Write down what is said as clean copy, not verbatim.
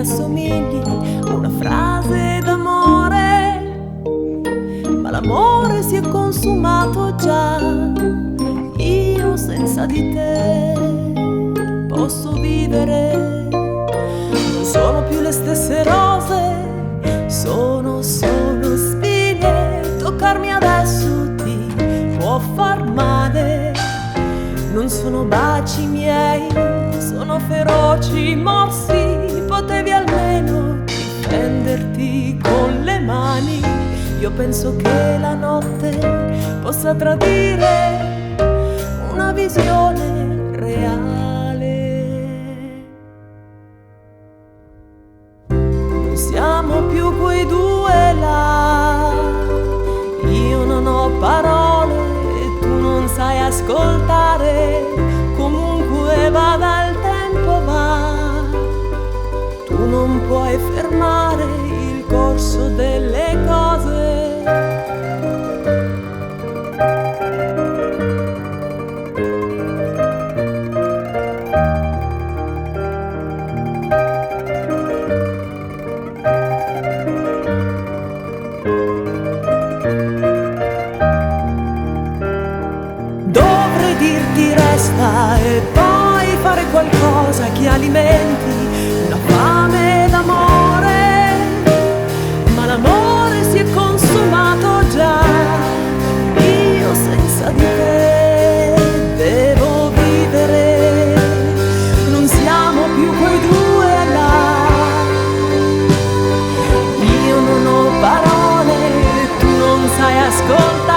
assomigli a una frase d'amore, ma l'amore si è consumato già. Io senza di te posso vivere, non sono più le stesse rose, sono solo spine. Toccarmi adesso ti può far male, non sono baci miei, sono feroci morsi. Potevi almeno difenderti con le mani. Io penso che la notte possa tradire una visione reale. Non siamo più quei due là, io non ho parole e tu non sai ascoltare. Comunque vada il tempo va, tu non puoi fermare il corso delle cose. Dovrei dirti resta e poi fare qualcosa che alimenti una fame d'amore, ma l'amore si è consumato già. Io senza di te devo vivere, non siamo più quei due là. Io non ho parole, tu non sai ascoltare.